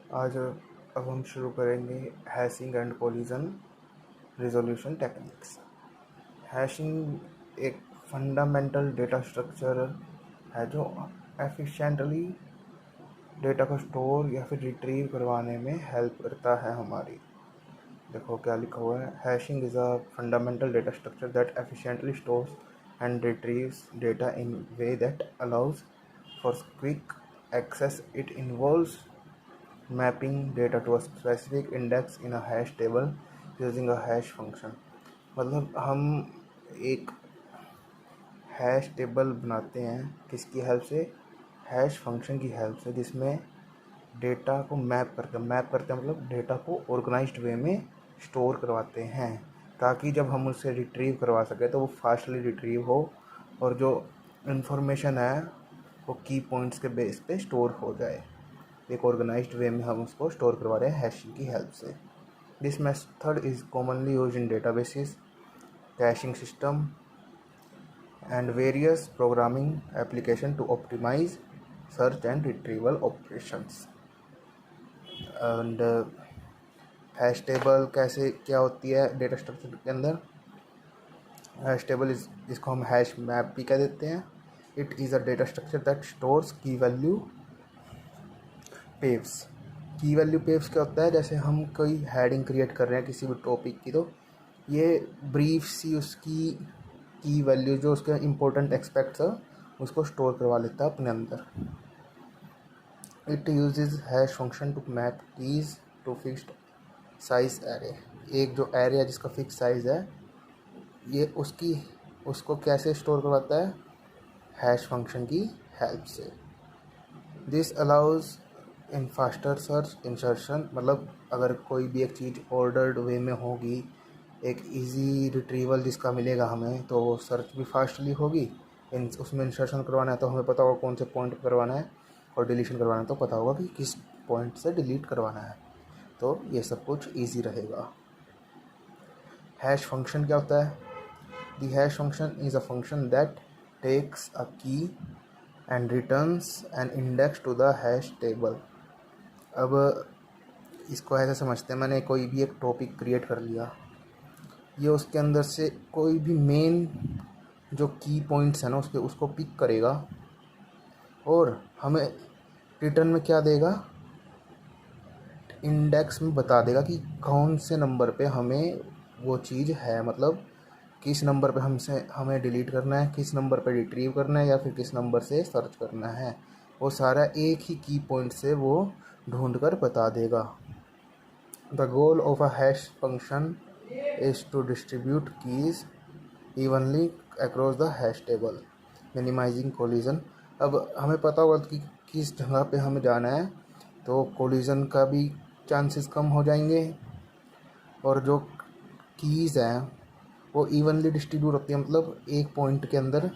आज अब हम शुरू करेंगे hashing and collision resolution techniques. Hashing एक फंडामेंटल डेटा स्ट्रक्चर है जो एफिशिएंटली डेटा को स्टोर या फिर रिट्रीव करवाने में हेल्प करता है हमारी। देखो क्या लिखा हुआ है, hashing is a fundamental data structure that efficiently stores and retrieves data in way that allows for quick access. It involves mapping data to a specific index in a hash table using a hash function. मतलब हम एक hash table बनाते हैं किसकी help से, hash function की help से, जिसमें डेटा को मैप करते हैं मतलब डेटा को ऑर्गेनाइज्ड वे में स्टोर करवाते हैं ताकि जब हम उसे रिट्रीव करवा सकें तो वो फास्टली रिट्रीव हो और जो इन्फॉर्मेशन है वो की पॉइंट्स के बेस पे स्टोर हो जाए। एक ऑर्गेनाइज्ड वे में हम उसको स्टोर करवा रहे हैं हैशिंग की हेल्प से। This method is commonly use in databases, caching system and various programming application to optimize search and retrieval operations. And hash table कैसे क्या होती है डेटा स्ट्रक्चर के अंदर। हैश टेबल इसको हम हैश मैप भी कह देते हैं। It is a data structure that stores की वैल्यू पेव्स। की वैल्यू पेव्स क्या होता है, जैसे हम कोई हेडिंग क्रिएट कर रहे हैं किसी भी टॉपिक की, तो ये ब्रीफ सी उसकी की वैल्यू जो उसके इम्पोर्टेंट एस्पेक्ट्स है उसको स्टोर करवा लेता है अपने अंदर। It uses hash function to map keys to fixed size array. एक जो एरे है जिसका फिक्स साइज है, ये उसको कैसे स्टोर करवाता है, हैश फंक्शन की हेल्प से। This allows in faster search insertion, मतलब अगर कोई भी एक चीज़ ऑर्डर्ड वे में होगी, एक इजी रिट्रीवल जिसका मिलेगा हमें, तो वो सर्च भी फास्टली होगी। उसमें इंसर्शन करवाना है तो हमें पता होगा कौन से पॉइंट पर करवाना है, और डिलीशन करवाना है तो पता होगा कि किस पॉइंट से डिलीट करवाना है, तो ये सब कुछ ईजी रहेगा। हैश फंक्शन क्या होता है? The hash function is a function that takes a key and returns an index to the hash table. अब इसको ऐसे समझते हैं, मैंने कोई भी एक टॉपिक क्रिएट कर लिया, ये उसके अंदर से कोई भी मेन जो की पॉइंट्स है ना उसको पिक करेगा और हमें रिटर्न में क्या देगा, इंडेक्स में बता देगा कि कौन से नंबर पे हमें वो चीज़ है, मतलब किस नंबर पे हमें डिलीट करना है, किस नंबर पे रिट्रीव करना है, या फिर किस नंबर से सर्च करना है। वो सारा एक ही की पॉइंट से वो ढूंढ कर बता देगा। The goal of a hash function is to distribute keys evenly across the hash table, minimizing collision. अब हमें पता होगा कि किस जगह पे हमें जाना है, तो कोलिजन का भी चांसेस कम हो जाएंगे, और जो कीज़ हैं वो इवनली डिस्ट्रीब्यूट होती है, मतलब एक पॉइंट के अंदर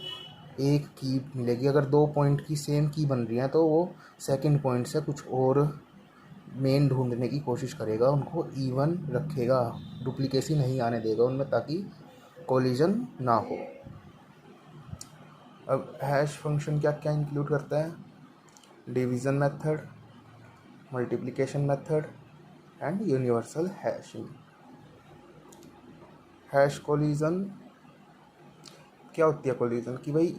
एक की मिलेगी। अगर दो पॉइंट की सेम की बन रही है तो वो सेकंड पॉइंट से कुछ और मेन ढूंढने की कोशिश करेगा, उनको इवन रखेगा, डुप्लीकेसी नहीं आने देगा उनमें, ताकि कोलिजन ना हो। अब हैश फंक्शन क्या क्या इंक्लूड करता है? Division method, multiplication method and universal hashing. Hash collision क्या होती है? कोलिजन कि भाई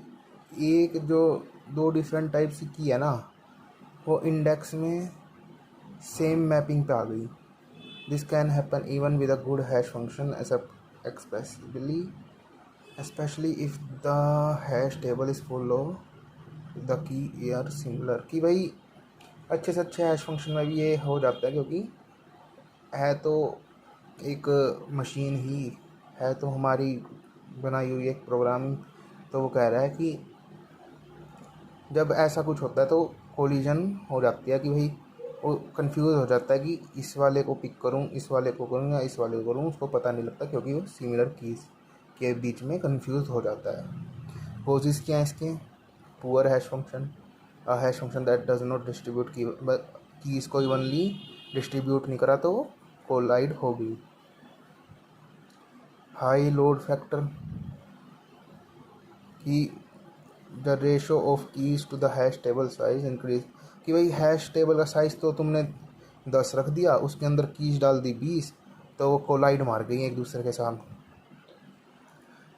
एक जो दो डिफरेंट टाइप्स की है ना, वो इंडेक्स में सेम मैपिंग पे आ गई। This can happen even with a good hash function especially, especially if the hash table is full of the key are similar। कि भाई अच्छे से अच्छे हैश फंक्शन में भी ये हो जाता है, क्योंकि है तो एक मशीन ही है, तो हमारी बनाई हुई एक प्रोग्रामिंग, तो वो कह रहा है कि जब ऐसा कुछ होता है तो कोलिजन हो जाती है कि भाई वो कंफ्यूज हो जाता है कि इस वाले को पिक करूं, इस वाले को करूं या इस वाले को करूं, उसको पता नहीं लगता क्योंकि वो सिमिलर कीज़ के बीच में कंफ्यूज हो जाता है। कोजेस क्या है इसके? Poor hash function, a hash function that does not distribute keys को इवनली डिस्ट्रीब्यूट नहीं करा तो वो कोलाइड होगी। हाई लोड फैक्टर, कि the ratio of keys to the hash table size increase, कि भाई हैश टेबल का साइज़ तो तुमने 10 रख दिया, उसके अंदर कीज डाल दी 20, तो वो कोलाइड मार गई एक दूसरे के साथ।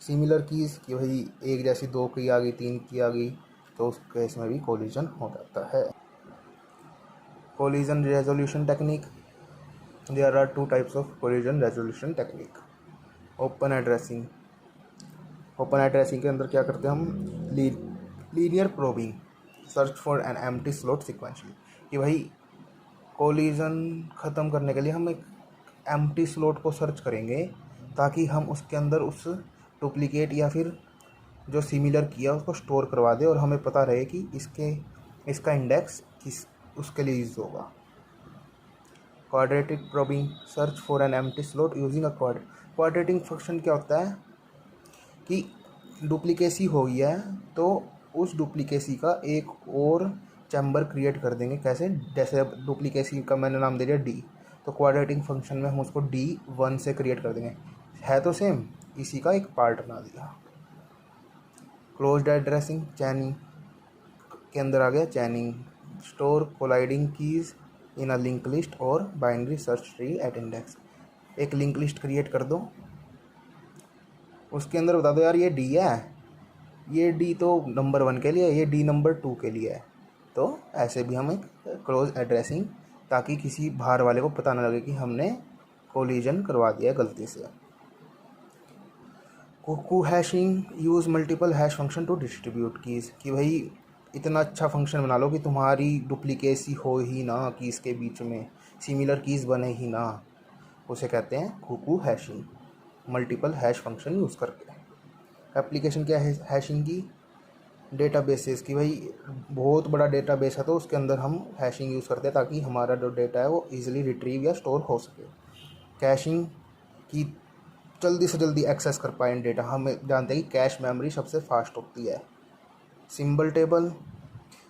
सिमिलर कीज कि भाई एक जैसी 2 की आ गई, 3 की आ गई, तो उस केस में भी कोलिजन हो जाता है। Collision resolution technique, there are 2 types of collision resolution technique. Open addressing, open addressing के अंदर क्या करते हैं हम, linear probing search for an empty slot sequentially, कि भाई कोलिजन ख़त्म करने के लिए हम एक एम्प्टी स्लॉट को सर्च करेंगे ताकि हम उसके अंदर उस डुप्लीकेट या फिर जो सिमिलर किया उसको स्टोर करवा दे और हमें पता रहे कि इसका इंडेक्स किस उसके लिए यूज़ होगा। Quadratic probing search for an empty slot using a quadratic function क्या होता है कि डुप्लीकेसी हो गया है तो उस डुप्लीकेसी का एक और चैम्बर क्रिएट कर देंगे। कैसे, जैसे अब डुप्लीकेसी का मैंने नाम दे दिया डी, तो क्वाड्रेटिक फंक्शन में हम उसको D1 से क्रिएट कर देंगे, है तो सेम, इसी का एक पार्ट बना दिया। क्लोज्ड एड्रेसिंग चैनिंग के अंदर आ गया chaining, store colliding keys in a link list और binary search tree at index. एक लिंक लिस्ट क्रिएट कर दो, उसके अंदर बता दो यार ये डी है, ये डी तो नंबर 1 के लिए है, ये डी नंबर 2 के लिए है। तो ऐसे भी हम एक क्लोज एड्रेसिंग, ताकि किसी बाहर वाले को पता ना लगे कि हमने कोलिजन करवा दिया है गलती से। Cuckoo hashing, use multiple hash function to distribute keys, कि भाई इतना अच्छा फंक्शन बना लो कि तुम्हारी डुप्लीकेसी हो ही ना कीज़ के बीच में, सिमिलर कीज़ बने ही ना, उसे कहते हैं cuckoo hashing, multiple hash function use करके। एप्लीकेशन क्या है हैशिंग की, डेटाबेसेस की, भाई बहुत बड़ा डेटाबेस है तो उसके अंदर हम हैशिंग यूज़ करते हैं ताकि हमारा जो डेटा है वो इजीली रिट्रीव या स्टोर हो सके। कैशिंग की जल्दी से जल्दी एक्सेस कर पाएँ डेटा, हम जानते हैं कि कैश मेमोरी सबसे फास्ट होती है। सिंबल टेबल,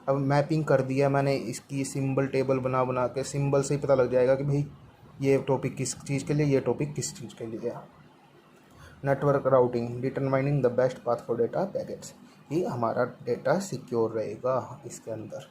अब मैपिंग कर दिया मैंने इसकी, सिंबल टेबल बना बना के सिंबल से ही पता लग जाएगा कि भाई ये टॉपिक किस चीज़ के लिए, ये टॉपिक किस चीज़ के लिए है। Network routing, determining the best path for data packets, कि हमारा डेटा सिक्योर रहेगा इसके अंदर।